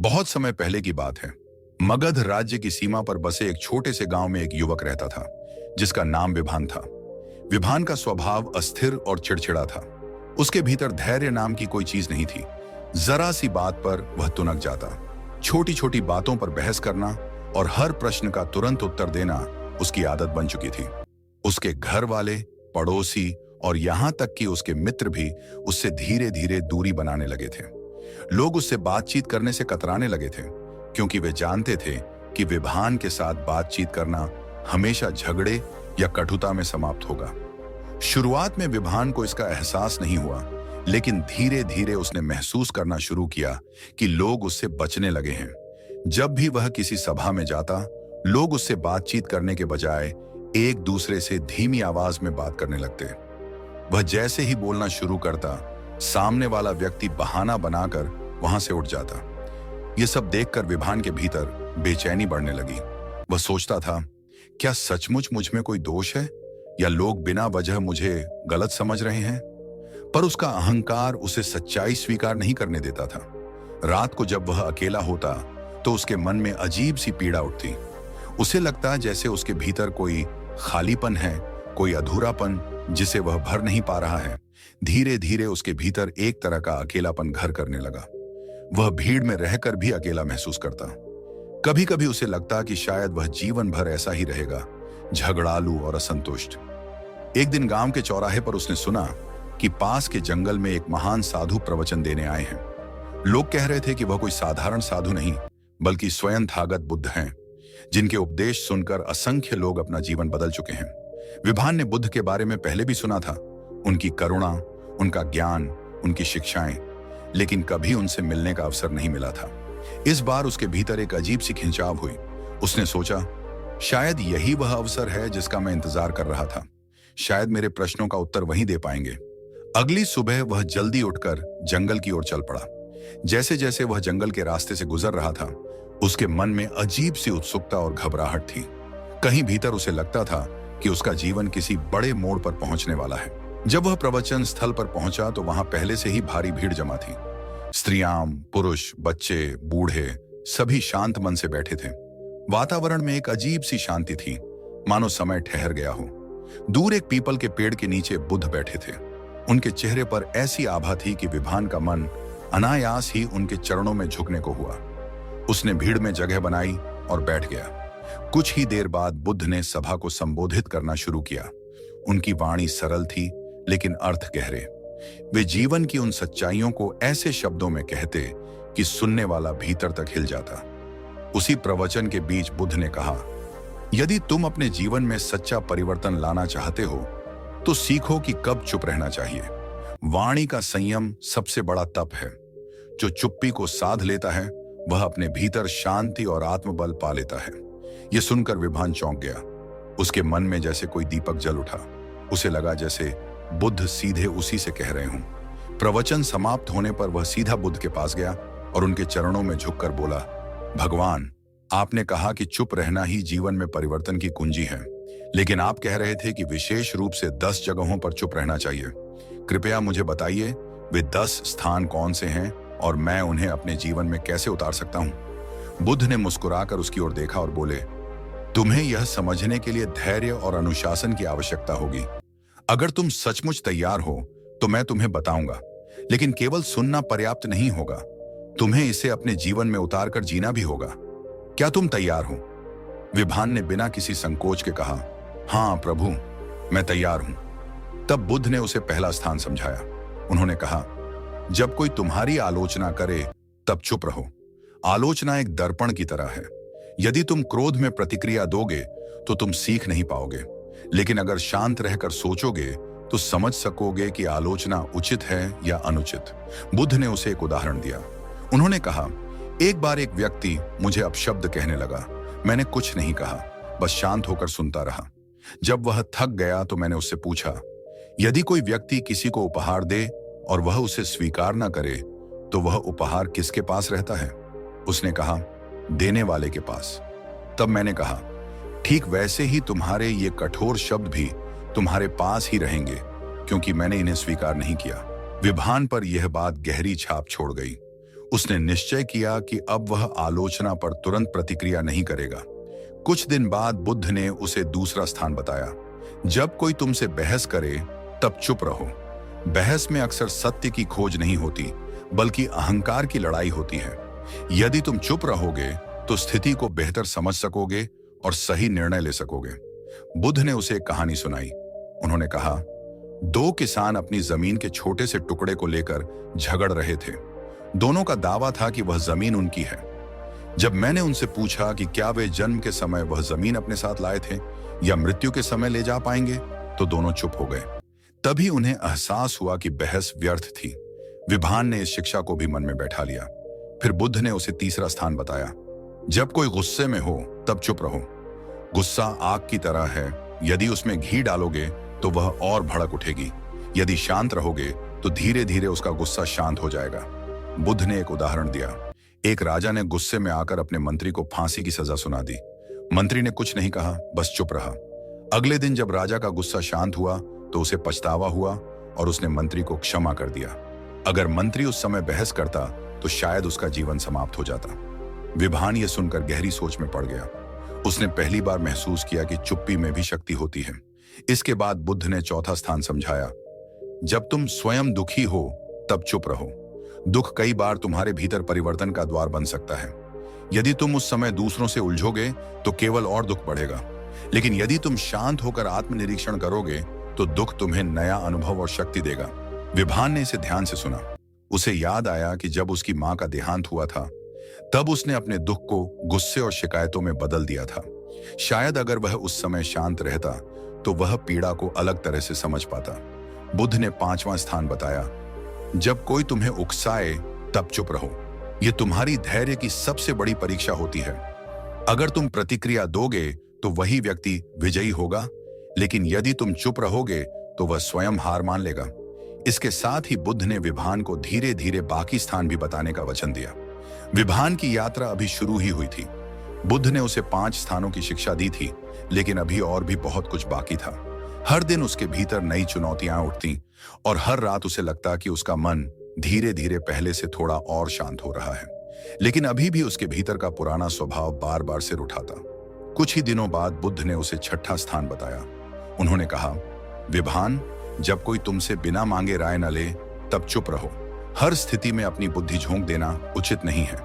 बहुत समय पहले की बात है। मगध राज्य की सीमा पर बसे एक छोटे से गांव में एक युवक रहता था जिसका नाम विभान था। विभान का स्वभाव अस्थिर और चिड़चिड़ा था। उसके भीतर धैर्य नाम की कोई चीज नहीं थी। जरा सी बात पर वह तुनक जाता। छोटी छोटी बातों पर बहस करना और हर प्रश्न का तुरंत उत्तर देना उसकी आदत बन चुकी थी। उसके घर वाले, पड़ोसी और यहां तक कि उसके मित्र भी उससे धीरे धीरे दूरी बनाने लगे थे। लोग उससे बातचीत करने से कतराने लगे थे क्योंकि वे जानते थे कि विभान के साथ बातचीत करना हमेशा झगड़े या कटुता में समाप्त होगा। शुरुआत में विभान को इसका एहसास नहीं हुआ, लेकिन धीरे धीरे उसने महसूस करना शुरू किया कि लोग उससे बचने लगे हैं। जब भी वह किसी सभा में जाता, लोग उससे बातचीत करने के बजाय एक दूसरे से धीमी आवाज में बात करने लगते। वह जैसे ही बोलना शुरू करता, सामने वाला व्यक्ति बहाना बनाकर वहां से उठ जाता। यह सब देखकर विभान के भीतर बेचैनी बढ़ने लगी। वह सोचता था, क्या सचमुच मुझ में कोई दोष है या लोग बिना वजह मुझे गलत समझ रहे हैं? पर उसका अहंकार उसे सच्चाई स्वीकार नहीं करने देता था। रात को जब वह अकेला होता तो उसके मन में अजीब सी पीड़ा उठती। उसे लगता जैसे उसके भीतर कोई खालीपन है, कोई अधूरापन जिसे वह भर नहीं पा रहा है। धीरे धीरे उसके भीतर एक तरह का अकेलापन घर करने लगा। वह भीड़ में रहकर भी अकेला महसूस करता। कभी कभी उसे लगता कि शायद वह जीवन भर ऐसा ही रहेगा, झगड़ालू और असंतुष्ट। एक दिन गांव के चौराहे पर उसने सुना कि पास के जंगल में एक महान साधु प्रवचन देने आए हैं। लोग कह रहे थे कि वह कोई साधारण साधु नहीं, बल्कि स्वयं थागत बुद्ध हैं, जिनके उपदेश सुनकर असंख्य लोग अपना जीवन बदल चुके हैं। विभान ने बुद्ध के बारे में पहले भी सुना था, उनकी करुणा, उनका ज्ञान, उनकी शिक्षाएं, लेकिन कभी उनसे मिलने का अवसर नहीं मिला था। इस बार उसके भीतर एक अजीब सी खिंचाव हुई। उसने सोचा, शायद यही वह अवसर है जिसका मैं इंतजार कर रहा था। शायद मेरे प्रश्नों का उत्तर वहीं दे पाएंगे। अगली सुबह वह जल्दी उठकर जंगल की ओर चल पड़ा। जैसे जैसे वह जंगल के रास्ते से गुजर रहा था, उसके मन में अजीब सी उत्सुकता और घबराहट थी। कहीं भीतर उसे लगता था कि उसका जीवन किसी बड़े मोड़ पर पहुंचने वाला है। जब वह प्रवचन स्थल पर पहुंचा तो वहां पहले से ही भारी भीड़ जमा थी। स्त्रियां, पुरुष, बच्चे, बूढ़े सभी शांत मन से बैठे थे। वातावरण में एक अजीब सी शांति थी, मानो समय ठहर गया हो। दूर एक पीपल के पेड़ के नीचे बुद्ध बैठे थे। उनके चेहरे पर ऐसी आभा थी कि विभान का मन अनायास ही उनके चरणों में झुकने को हुआ। उसने भीड़ में जगह बनाई और बैठ गया। कुछ ही देर बाद बुद्ध ने सभा को संबोधित करना शुरू किया। उनकी वाणी सरल थी, लेकिन अर्थ गहरे। वे जीवन की उन सच्चाइयों को ऐसे शब्दों में कहते कि सुनने वाला भीतर तक हिल जाता। उसी प्रवचन के बीच बुद्ध ने कहा, यदि तुम अपने जीवन में सच्चा परिवर्तन लाना चाहते हो तो सीखो कि कब चुप रहना चाहिए। वाणी का संयम सबसे बड़ा तप है। जो चुप्पी को साध लेता है वह अपने भीतर शांति और आत्मबल पा लेता है। यह सुनकर विभान चौंक गया। उसके मन में जैसे कोई दीपक जल उठा। उसे लगा जैसे बुद्ध सीधे उसी से कह रहे हों। प्रवचन समाप्त होने पर वह सीधा बुद्ध के पास गया और उनके चरणों में झुककर बोला, भगवान, आपने कहा कि चुप रहना ही जीवन में परिवर्तन की कुंजी है, लेकिन आप कह रहे थे कि विशेष रूप से 10 जगहों पर चुप रहना चाहिए। कृपया मुझे बताइए वे 10 स्थान कौन से हैं और मैं उन्हें अपने जीवन में कैसे उतार सकता हूं। बुद्ध ने मुस्कुराकर उसकी ओर देखा और बोले, तुम्हें यह समझने के लिए धैर्य और अनुशासन की आवश्यकता होगी। अगर तुम सचमुच तैयार हो तो मैं तुम्हें बताऊंगा, लेकिन केवल सुनना पर्याप्त नहीं होगा। तुम्हें इसे अपने जीवन में उतारकर जीना भी होगा। क्या तुम तैयार हो? विभान ने बिना किसी संकोच के कहा, हाँ प्रभु, मैं तैयार हूं। तब बुद्ध ने उसे पहला स्थान समझाया। उन्होंने कहा, जब कोई तुम्हारी आलोचना करे तब चुप रहो। आलोचना एक दर्पण की तरह है। यदि तुम क्रोध में प्रतिक्रिया दोगे तो तुम सीख नहीं पाओगे, लेकिन अगर शांत रहकर सोचोगे तो समझ सकोगे कि आलोचना उचित है या अनुचित। बुद्ध ने उसे एक उदाहरण दिया। उन्होंने कहा, एक बार एक व्यक्ति मुझे अपशब्द कहने लगा। मैंने कुछ नहीं कहा, बस शांत होकर सुनता रहा। जब वह थक गया तो मैंने उससे पूछा, यदि कोई व्यक्ति किसी को उपहार दे और वह उसे स्वीकार न करे तो वह उपहार किसके पास रहता है? उसने कहा, देने वाले के पास। तब मैंने कहा, ठीक वैसे ही तुम्हारे ये कठोर शब्द भी तुम्हारे पास ही रहेंगे, क्योंकि मैंने इन्हें स्वीकार नहीं किया। विभान पर यह बात गहरी छाप छोड़ गई। उसने निश्चय किया कि अब वह आलोचना पर तुरंत प्रतिक्रिया नहीं करेगा। कुछ दिन बाद बुद्ध ने उसे दूसरा स्थान बताया। जब कोई तुमसे बहस करे तब चुप रहो। बहस में अक्सर सत्य की खोज नहीं होती, बल्कि अहंकार की लड़ाई होती है। यदि तुम चुप रहोगे तो स्थिति को बेहतर समझ सकोगे और सही निर्णय ले सकोगे। बुद्ध ने उसे एक कहानी सुनाई। उन्होंने कहा, दो किसान अपनी जमीन के छोटे से टुकड़े को लेकर झगड़ रहे थे। दोनों का दावा था कि वह जमीन उनकी है। जब मैंने उनसे पूछा कि क्या वे जन्म के समय वह जमीन अपने साथ लाए थे या मृत्यु के समय ले जा पाएंगे, तो दोनों चुप हो गए। तभी उन्हें एहसास हुआ कि बहस व्यर्थ थी। विभान ने इस शिक्षा को भी मन में बैठा लिया। फिर बुद्ध ने उसे तीसरा स्थान बताया। जब कोई गुस्से में हो तब चुप रहो। गुस्सा आग की तरह है, यदि उसमें घी डालोगे तो वह और भड़क उठेगी। यदि शांत रहोगे तो धीरे धीरे उसका गुस्सा शांत हो जाएगा। बुद्ध ने एक उदाहरण दिया। एक राजा ने गुस्से में आकर अपने मंत्री को फांसी की सजा सुना दी। मंत्री ने कुछ नहीं कहा, बस चुप रहा। अगले दिन जब राजा का गुस्सा शांत हुआ तो उसे पछतावा हुआ और उसने मंत्री को क्षमा कर दिया। अगर मंत्री उस समय बहस करता तो शायद उसका जीवन समाप्त हो जाता। विभान ये सुनकर गहरी सोच में पड़ गया। उसने पहली बार महसूस किया कि चुप्पी में भी शक्ति होती है। इसके बाद बुद्ध ने चौथा स्थान समझाया। जब तुम स्वयं दुखी हो तब चुप रहो। दुख कई बार तुम्हारे भीतर परिवर्तन का द्वार बन सकता है। यदि तुम उस समय दूसरों से उलझोगे तो केवल और दुख बढ़ेगा, लेकिन यदि तुम शांत होकर आत्मनिरीक्षण करोगे तो दुख तुम्हें नया अनुभव और शक्ति देगा। विभान ने इसे ध्यान से सुना। उसे याद आया कि जब उसकी मां का देहांत हुआ था तब उसने अपने दुख को गुस्से और शिकायतों में बदल दिया था। शायद अगर वह उस समय शांत रहता तो वह पीड़ा को अलग तरह से समझ पाता। बुद्ध ने पांचवां स्थान बताया। जब कोई तुम्हें उकसाए तब चुप रहो। यह तुम्हारी धैर्य की सबसे बड़ी परीक्षा होती है। अगर तुम प्रतिक्रिया दोगे तो वही व्यक्ति विजयी होगा, लेकिन यदि तुम चुप रहोगे तो वह स्वयं हार मान लेगा। इसके साथ ही बुद्ध ने विभान को धीरे धीरे बाकी स्थान भी बताने का वचन दिया। विभान की यात्रा अभी शुरू ही हुई थी। बुद्ध ने उसे 5 स्थानों की शिक्षा दी थी, लेकिन अभी और भी बहुत कुछ बाकी था। हर दिन उसके भीतर नई चुनौतियां उठती और हर रात उसे लगता कि उसका मन धीरे धीरे पहले से थोड़ा और शांत हो रहा है, लेकिन अभी भी उसके भीतर का पुराना स्वभाव बार बार सिर उठाता। कुछ ही दिनों बाद बुद्ध ने उसे 6ठा स्थान बताया। उन्होंने कहा, विभान, जब कोई तुमसे बिना मांगे राय न ले तब चुप रहो। हर स्थिति में अपनी बुद्धि झोंक देना उचित नहीं है।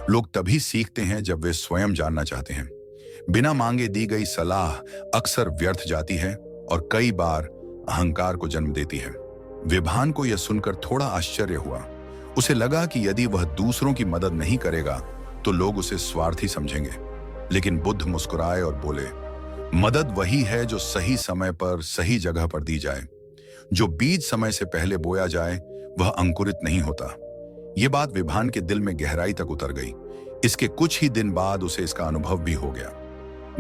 लोग तभी सीखते हैं जब वे स्वयं जानना चाहते हैं। बिना मांगे दी गई सलाह अक्सर व्यर्थ जाती है और कई बार अहंकार को जन्म देती है। विभान को यह सुनकर थोड़ा आश्चर्य हुआ। उसे लगा कि यदि वह दूसरों की मदद नहीं करेगा तो लोग उसे स्वार्थी समझेंगे, लेकिन बुद्ध मुस्कुराए और बोले, मदद वही है जो सही समय पर सही जगह पर दी जाए। जो बीज समय से पहले बोया जाए वह अंकुरित नहीं होता। यह बात विभान के दिल में गहराई तक उतर गई। इसके कुछ ही दिन बाद उसे इसका अनुभव भी हो गया।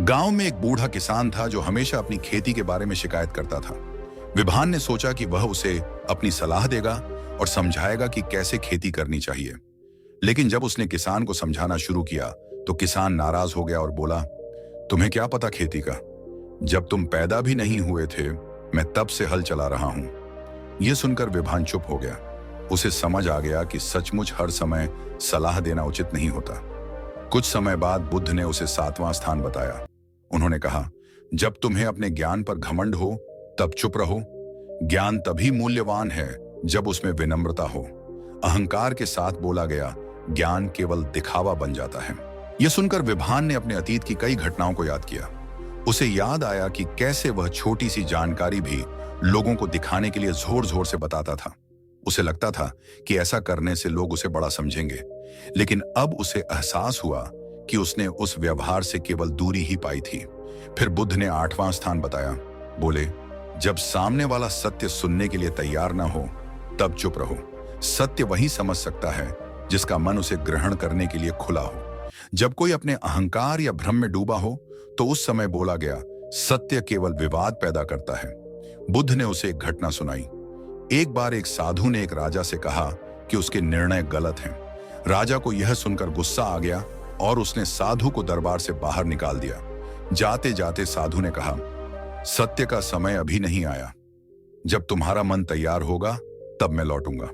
गांव में एक बूढ़ा किसान था जो हमेशा अपनी खेती के बारे में शिकायत करता था। विभान ने सोचा कि वह उसे अपनी सलाह देगा और समझाएगा कि कैसे खेती करनी चाहिए। लेकिन जब उसने किसान को समझाना शुरू किया तो किसान नाराज हो गया और बोला, तुम्हें क्या पता खेती का? जब तुम पैदा भी नहीं हुए थे मैं तब से हल चला रहा हूं। यह सुनकर विभान चुप हो गया। उसे समझ आ गया कि सचमुच हर समय सलाह देना उचित नहीं होता। कुछ समय बाद बुद्ध ने उसे 7वां स्थान बताया। उन्होंने कहा, जब तुम्हें अपने ज्ञान पर घमंड हो तब चुप रहो। ज्ञान तभी मूल्यवान है जब उसमें विनम्रता हो। अहंकार के साथ बोला गया ज्ञान केवल दिखावा बन जाता है। यह सुनकर विभान ने अपने अतीत की कई घटनाओं को याद किया। उसे याद आया कि कैसे वह छोटी सी जानकारी भी लोगों को दिखाने के लिए जोर जोर से बताता था। उसे लगता था कि ऐसा करने से लोग उसे बड़ा समझेंगे, लेकिन अब उसे एहसास हुआ कि उसने उस व्यवहार से केवल दूरी ही पाई थी। फिर बुद्ध ने 8वां स्थान बताया। बोले, जब सामने वाला सत्य सुनने के लिए तैयार ना हो तब चुप रहो। सत्य वही समझ सकता है जिसका मन उसे ग्रहण करने के लिए खुला हो। जब कोई अपने अहंकार या भ्रम में डूबा हो तो उस समय बोला गया सत्य केवल विवाद पैदा करता है। बुद्ध ने उसे एक घटना सुनाई। एक बार एक साधु ने एक राजा से कहा कि उसके निर्णय गलत हैं। राजा को यह सुनकर गुस्सा आ गया और उसने साधु को दरबार से बाहर निकाल दिया। जाते जाते साधु ने कहा, सत्य का समय अभी नहीं आया। जब तुम्हारा मन तैयार होगा तब मैं लौटूंगा।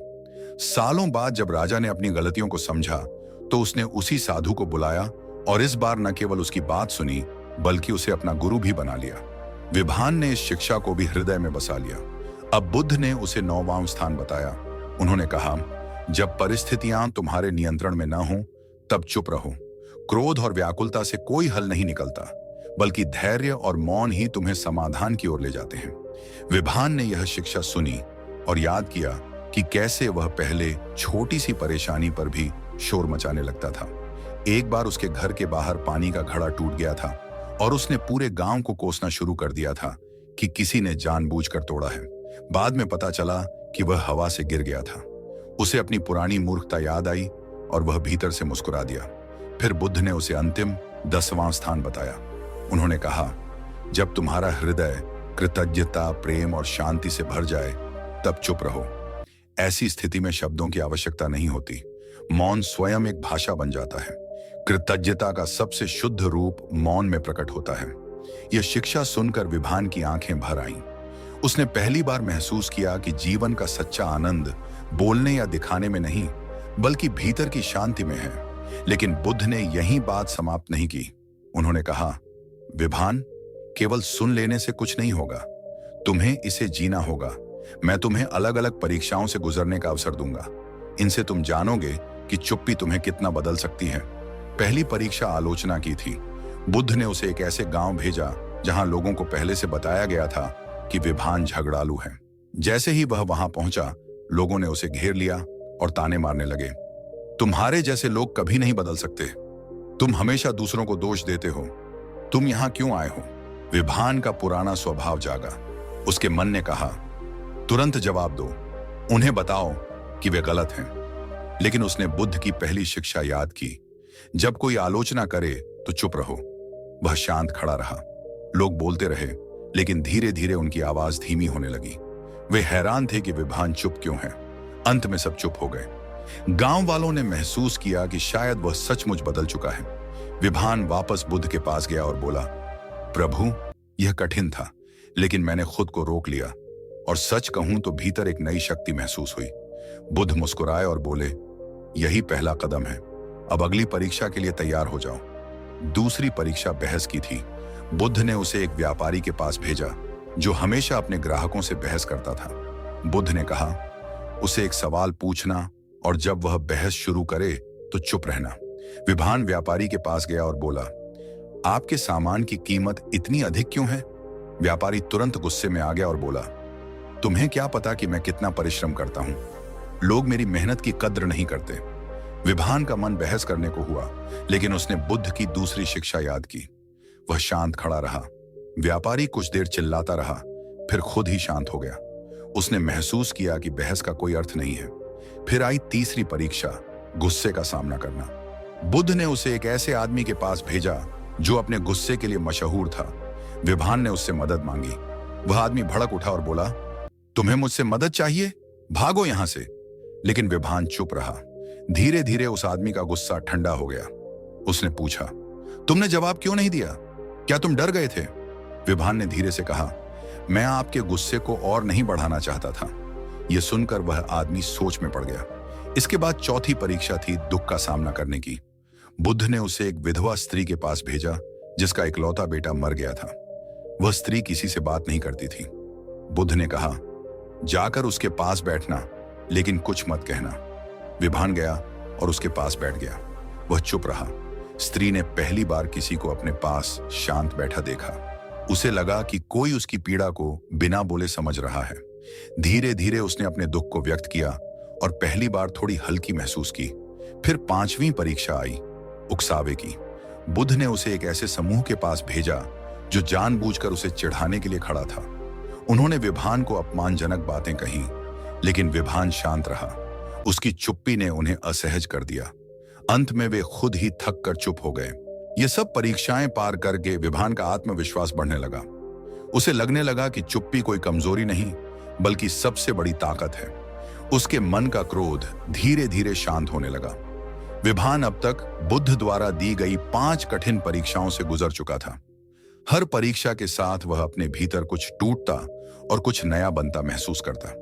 सालों बाद जब राजा ने अपनी गलतियों को समझा तो उसने उसी साधु को बुलाया और इस बार न केवल उसकी बात सुनी बल्कि उसे अपना गुरु भी बना लिया। विभान ने इस शिक्षा को भी हृदय में बसा लिया। अब बुद्ध ने उसे 9वां स्थान बताया। उन्होंने कहा, जब परिस्थितियां तुम्हारे नियंत्रण में न हो तब चुप रहो। क्रोध और व्याकुलता से कोई हल नहीं निकलता, बल्कि धैर्य और मौन ही तुम्हें समाधान की ओर ले जाते हैं। विभान ने यह शिक्षा सुनी और याद किया कि कैसे वह पहले छोटी सी परेशानी पर भी शोर मचाने लगता था। एक बार उसके घर के बाहर पानी का घड़ा टूट गया था और उसने पूरे गांव को कोसना शुरू कर दिया था कि किसी ने जानबूझकर तोड़ा है। बाद में पता चला कि वह हवा से गिर गया था। उसे अपनी पुरानी मूर्खता याद आई और वह भीतर से मुस्कुरा दिया। फिर बुद्ध ने उसे अंतिम 10वां स्थान बताया। उन्होंने कहा, जब तुम्हारा हृदय कृतज्ञता, प्रेम और शांति से भर जाए तब चुप रहो। ऐसी स्थिति में शब्दों की आवश्यकता नहीं होती। मौन स्वयं एक भाषा बन जाता है। कृतज्ञता का सबसे शुद्ध रूप मौन में प्रकट होता है। यह शिक्षा सुनकर विभान की आंखें भर आईं। उसने पहली बार महसूस किया कि जीवन का सच्चा आनंद बोलने या दिखाने में नहीं, बल्कि भीतर की शांति में है। लेकिन बुद्ध ने यही बात समाप्त नहीं की। उन्होंने कहा, विभान, केवल सुन लेने से कुछ नहीं होगा, तुम्हें इसे जीना होगा। मैं तुम्हें अलग अलग परीक्षाओं से गुजरने का अवसर दूंगा। इनसे तुम जानोगे कि चुप्पी तुम्हें कितना बदल सकती है। पहली परीक्षा आलोचना की थी। बुद्ध ने उसे एक ऐसे गांव भेजा जहां लोगों को पहले से बताया गया था कि विभान झगड़ालू है। जैसे ही वह वहां पहुंचा, लोगों ने उसे घेर लिया और ताने मारने लगे। तुम्हारे जैसे लोग कभी नहीं बदल सकते। तुम हमेशा दूसरों को दोष देते हो। तुम यहां क्यों आए हो? विभान का पुराना स्वभाव जागा। उसके मन ने कहा, तुरंत जवाब दो, उन्हें बताओ कि वे गलत हैं। लेकिन उसने बुद्ध की पहली शिक्षा याद की, जब कोई आलोचना करे तो चुप रहो। वह शांत खड़ा रहा। लोग बोलते रहे, लेकिन धीरे धीरे उनकी आवाज धीमी होने लगी। वे हैरान थे कि विभान चुप क्यों है। अंत में सब चुप हो गए। गांव वालों ने महसूस किया कि शायद वह सचमुच बदल चुका है। विभान वापस बुद्ध के पास गया और बोला, प्रभु, यह कठिन था, लेकिन मैंने खुद को रोक लिया और सच कहूं तो भीतर एक नई शक्ति महसूस हुई। बुद्ध मुस्कुराए और बोले, यही पहला कदम है। अब अगली परीक्षा के लिए तैयार हो जाओ। दूसरी परीक्षा बहस की थी। बुद्ध ने उसे एक व्यापारी के पास भेजा जो हमेशा अपने ग्राहकों से बहस करता था। बुद्ध ने कहा, उसे एक सवाल पूछना और जब वह बहस शुरू करे तो चुप रहना। विभान व्यापारी के पास गया और बोला, आपके सामान की कीमत इतनी अधिक क्यों है? व्यापारी तुरंत गुस्से में आ गया और बोला, तुम्हें क्या पता कि मैं कितना परिश्रम करता हूं? लोग मेरी मेहनत की कद्र नहीं करते। विभान का मन बहस करने को हुआ, लेकिन उसने बुद्ध की दूसरी शिक्षा याद की। वह शांत खड़ा रहा। व्यापारी कुछ देर चिल्लाता रहा, फिर खुद ही शांत हो गया। उसने महसूस किया कि बहस का कोई अर्थ नहीं है। फिर आई तीसरी परीक्षा, गुस्से का सामना करना। बुद्ध ने उसे एक ऐसे आदमी के पास भेजा जो अपने गुस्से के लिए मशहूर था। विभान ने उससे मदद मांगी। वह आदमी भड़क उठा और बोला, तुम्हें मुझसे मदद चाहिए? भागो यहां से। लेकिन विभान चुप रहा। धीरे धीरे उस आदमी का गुस्सा ठंडा हो गया। उसने पूछा, तुमने जवाब क्यों नहीं दिया? क्या तुम डर गए थे? विभान ने धीरे से कहा, मैं आपके गुस्से को और नहीं बढ़ाना चाहता था। यह सुनकर वह आदमी सोच में पड़ गया। इसके बाद चौथी परीक्षा थी दुख का सामना करने की। बुद्ध ने उसे एक विधवा स्त्री के पास भेजा जिसका इकलौता बेटा मर गया था। वह स्त्री किसी से बात नहीं करती थी। बुद्ध ने कहा, जाकर उसके पास बैठना, लेकिन कुछ मत कहना। विभान गया और उसके पास बैठ गया। वह चुप रहा। स्त्री ने पहली बार किसी को अपने पास शांत बैठा देखा। उसे लगा कि कोई उसकी पीड़ा को बिना बोले समझ रहा है। धीरे धीरे उसने अपने दुख को व्यक्त किया और पहली बार थोड़ी हल्की महसूस की। फिर पांचवी परीक्षा आई, उकसावे की। बुद्ध ने उसे एक ऐसे समूह के पास भेजा जो जानबूझकर उसे चिढ़ाने के लिए खड़ा था। उन्होंने विभान को अपमानजनक बातें कही, लेकिन विभान शांत रहा। उसकी चुप्पी ने उन्हें असहज कर दिया। अंत में वे खुद ही थक कर चुप हो गए। ये सब परीक्षाएं पार करके विभान का आत्मविश्वास बढ़ने लगा। उसे लगने लगा कि चुप्पी कोई कमजोरी नहीं, बल्कि सबसे बड़ी ताकत है। उसके मन का क्रोध धीरे धीरे शांत होने लगा। विभान अब तक बुद्ध द्वारा दी गई 5 कठिन परीक्षाओं से गुजर चुका था। हर परीक्षा के साथ वह अपने भीतर कुछ टूटता और कुछ नया बनता महसूस करता।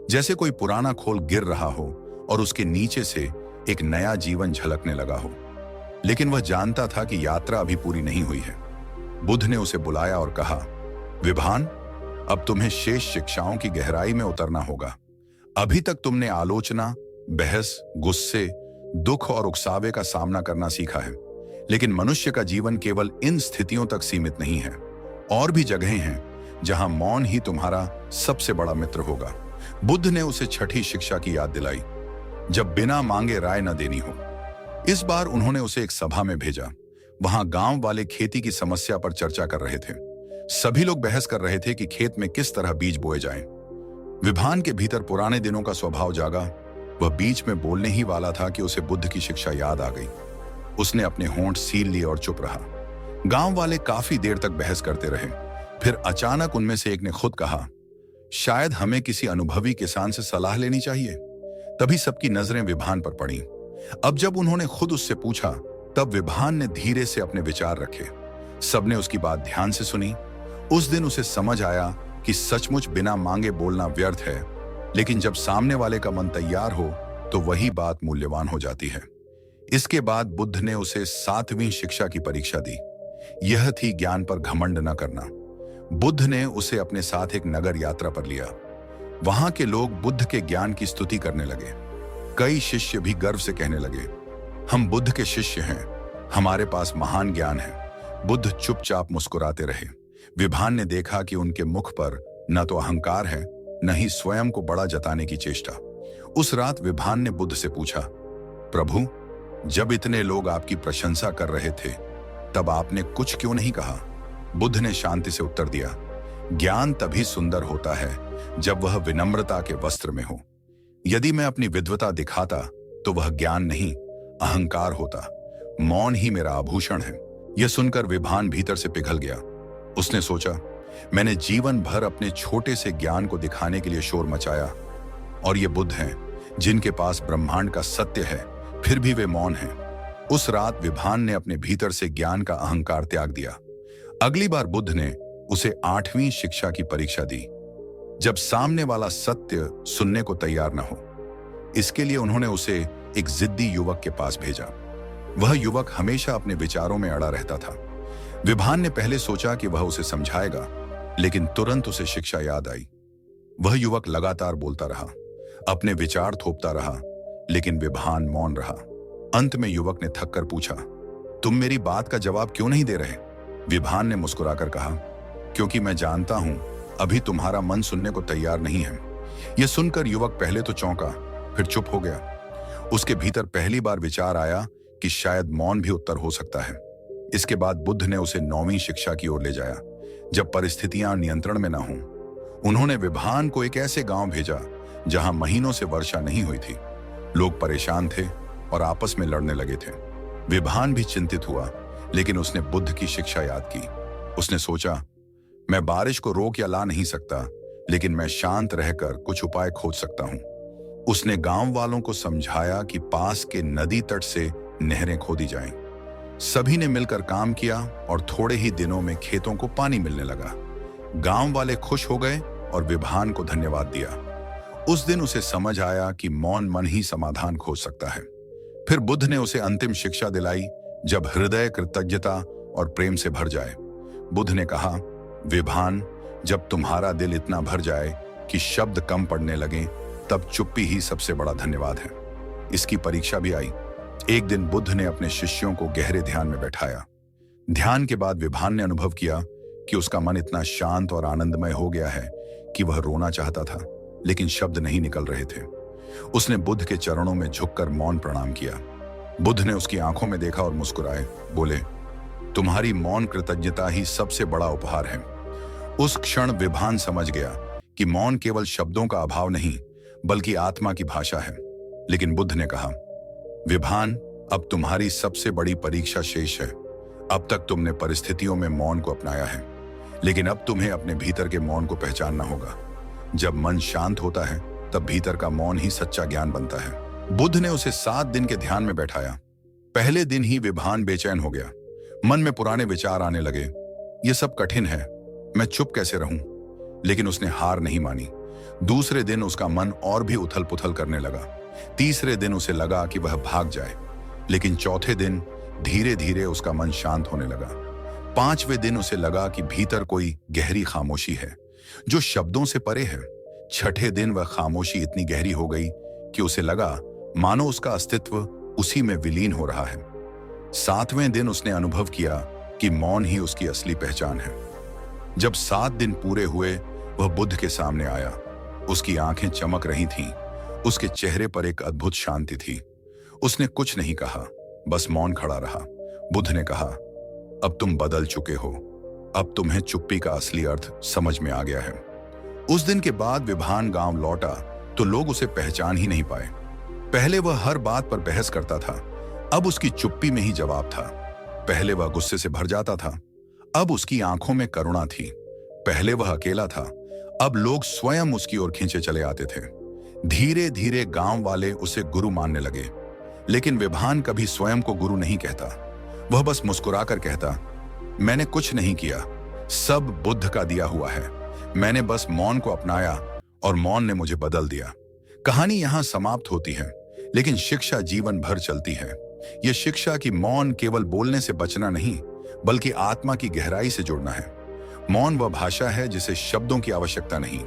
जैसे कोई पुराना खोल गिर रहा हो और उसके नीचे से एक नया जीवन झलकने लगा हो। लेकिन वह जानता था कि यात्रा अभी पूरी नहीं हुई है। बुद्ध ने उसे बुलाया और कहा, विभान, अब तुम्हें शेष शिक्षाओं की गहराई में उतरना होगा। अभी तक तुमने आलोचना, बहस, गुस्से, दुख और उकसावे का सामना करना सीखा है, लेकिन मनुष्य का जीवन केवल इन स्थितियों तक सीमित नहीं है। और भी जगहें हैं जहां मौन ही तुम्हारा सबसे बड़ा मित्र होगा। बुद्ध ने उसे छठी शिक्षा की याद दिलाई, जब बिना मांगे राय न देनी हो। इस बार उन्होंने उसे एक सभा में भेजा। वहां गांव वाले खेती की समस्या पर चर्चा कर रहे थे। सभी लोग बहस कर रहे थे कि खेत में किस तरह बीज बोए जाएं। विभान के भीतर पुराने दिनों का स्वभाव जागा। वह बीच में बोलने ही वाला था कि उसे बुद्ध की शिक्षा याद आ गई। उसने अपने होंठ सील लिए और चुप रहा। गांव वाले काफी देर तक बहस करते रहे। फिर अचानक उनमें से एक ने खुद कहा, शायद हमें किसी अनुभवी किसान से सलाह लेनी चाहिए। तभी सबकी नजरें विभान पर पड़ी। अब जब उन्होंने खुद उससे पूछा, तब विभान ने धीरे से अपने विचार रखे। सबने उसकी बात ध्यान से सुनी। उस दिन उसे समझ आया कि सचमुच बिना मांगे बोलना व्यर्थ है, लेकिन जब सामने वाले का मन तैयार हो तो वही बात मूल्यवान हो जाती है। इसके बाद बुद्ध ने उसे 7वीं शिक्षा की परीक्षा दी। यह थी ज्ञान पर घमंड न करना। बुद्ध ने उसे अपने साथ एक नगर यात्रा पर लिया। वहां के लोग बुद्ध के ज्ञान की स्तुति करने लगे। कई शिष्य भी गर्व से कहने लगे, हम बुद्ध के शिष्य हैं, हमारे पास महान ज्ञान है। बुद्ध चुपचाप मुस्कुराते रहे। विभान ने देखा कि उनके मुख पर न तो अहंकार है, न ही स्वयं को बड़ा जताने की चेष्टा। उस रात विभान ने बुद्ध से पूछा, प्रभु, जब इतने लोग आपकी प्रशंसा कर रहे थे, तब आपने कुछ क्यों नहीं कहा? बुद्ध ने शांति से उत्तर दिया, ज्ञान तभी सुंदर होता है जब वह विनम्रता के वस्त्र में हो। यदि मैं अपनी विद्वता दिखाता तो वह ज्ञान नहीं, अहंकार होता। मौन ही मेरा आभूषण है। यह सुनकर विभान भीतर से पिघल गया। उसने सोचा, मैंने जीवन भर अपने छोटे से ज्ञान को दिखाने के लिए शोर मचाया, और ये बुद्ध हैं जिनके पास ब्रह्मांड का सत्य है, फिर भी वे मौन हैं। उस रात विभान ने अपने भीतर से ज्ञान का अहंकार त्याग दिया। अगली बार बुद्ध ने उसे 8वीं शिक्षा की परीक्षा दी, जब सामने वाला सत्य सुनने को तैयार न हो। इसके लिए उन्होंने उसे एक जिद्दी युवक के पास भेजा। वह युवक हमेशा अपने विचारों में अड़ा रहता था। विभान ने पहले सोचा कि वह उसे समझाएगा, लेकिन तुरंत उसे शिक्षा याद आई। वह युवक लगातार बोलता रहा, अपने विचार थोपता रहा, लेकिन विभान मौन रहा। अंत में युवक ने थककर पूछा, तुम मेरी बात का जवाब क्यों नहीं दे रहे? विभान ने मुस्कुराकर कहा, क्योंकि मैं जानता हूं अभी तुम्हारा मन सुनने को तैयार नहीं है। यह सुनकर युवक पहले तो चौंका, फिर चुप हो गया। उसके भीतर पहली बार विचार आया कि शायद मौन भी उत्तर हो सकता है। इसके बाद बुद्ध ने उसे 9वीं शिक्षा की ओर ले जाया, जब परिस्थितियां नियंत्रण में न हों। उन्होंने विभान को एक ऐसे गांव भेजा जहां महीनों से वर्षा नहीं हुई थी। लोग परेशान थे और आपस में लड़ने लगे थे। विभान भी चिंतित हुआ, लेकिन उसने बुद्ध की शिक्षा याद की। उसने सोचा, मैं बारिश को रोक या ला नहीं सकता, लेकिन मैं शांत रहकर कुछ उपाय खोज सकता हूं। उसने गांव वालों को समझाया कि पास के नदी तट से नहरें खोदी जाएं। सभी ने मिलकर काम किया और थोड़े ही दिनों में खेतों को पानी मिलने लगा। गांव वाले खुश हो गए और विभान को धन्यवाद दिया। उस दिन उसे समझ आया कि मौन मन ही समाधान खोज सकता है। फिर बुद्ध ने उसे अंतिम शिक्षा दिलाई, जब हृदय कृतज्ञता और प्रेम से भर जाए। बुद्ध ने कहा, विभान, जब तुम्हारा दिल इतना भर जाए कि शब्द कम पड़ने लगे, तब चुप्पी ही सबसे बड़ा धन्यवाद है। इसकी परीक्षा भी आई। एक दिन बुद्ध ने अपने शिष्यों को गहरे ध्यान में बैठाया। ध्यान के बाद विभान ने अनुभव किया कि उसका मन इतना शांत और आनंदमय हो गया है कि वह रोना चाहता था, लेकिन शब्द नहीं निकल रहे थे। उसने बुद्ध के चरणों में झुककर मौन प्रणाम किया। बुद्ध ने उसकी आंखों में देखा और मुस्कुराए, बोले, तुम्हारी मौन कृतज्ञता ही सबसे बड़ा उपहार है। उस क्षण विभान समझ गया कि मौन केवल शब्दों का अभाव नहीं, बल्कि आत्मा की भाषा है। लेकिन बुद्ध ने कहा, विभान, अब तुम्हारी सबसे बड़ी परीक्षा शेष है। अब तक तुमने परिस्थितियों में मौन को अपनाया है, लेकिन अब तुम्हें अपने भीतर के मौन को पहचानना होगा। जब मन शांत होता है, तब भीतर का मौन ही सच्चा ज्ञान बनता है। बुद्ध ने उसे 7 दिन के ध्यान में बैठाया। पहले दिन ही विभान बेचैन हो गया। मन में पुराने विचार आने लगे। ये सब कठिन है, मैं चुप कैसे रहूं? लेकिन उसने हार नहीं मानी। दूसरे दिन उसका मन और भी उथल पुथल करने लगा। तीसरे दिन उसे लगा कि वह भाग जाए, लेकिन चौथे दिन धीरे धीरे उसका मन शांत होने लगा। पांचवें दिन उसे लगा कि भीतर कोई गहरी खामोशी है जो शब्दों से परे है। छठे दिन वह खामोशी इतनी गहरी हो गई कि उसे लगा मानो उसका अस्तित्व उसी में विलीन हो रहा है। सातवें दिन उसने अनुभव किया कि मौन ही उसकी असली पहचान है। जब 7 दिन पूरे हुए, वह बुद्ध के सामने आया। उसकी आंखें चमक रही थीं, उसके चेहरे पर एक अद्भुत शांति थी। उसने कुछ नहीं कहा, बस मौन खड़ा रहा। बुद्ध ने कहा, अब तुम बदल चुके हो, अब तुम्हें चुप्पी का असली अर्थ समझ में आ गया है। उस दिन के बाद विभान गांव लौटा तो लोग उसे पहचान ही नहीं पाए। पहले वह हर बात पर बहस करता था, अब उसकी चुप्पी में ही जवाब था। पहले वह गुस्से से भर जाता था, अब उसकी आंखों में करुणा थी। पहले वह अकेला था, अब लोग स्वयं उसकी ओर खींचे चले आते थे। धीरे धीरे गांव वाले उसे गुरु मानने लगे। लेकिन विभान कभी स्वयं को गुरु नहीं कहता। वह बस मुस्कुराकर कहता, मैंने कुछ नहीं किया, सब बुद्ध का दिया हुआ है। मैंने बस मौन को अपनाया और मौन ने मुझे बदल दिया। कहानी यहां समाप्त होती है, लेकिन शिक्षा जीवन भर चलती है। यह शिक्षा कि मौन केवल बोलने से बचना नहीं, बल्कि आत्मा की गहराई से जुड़ना है। मौन वह भाषा है जिसे शब्दों की आवश्यकता नहीं,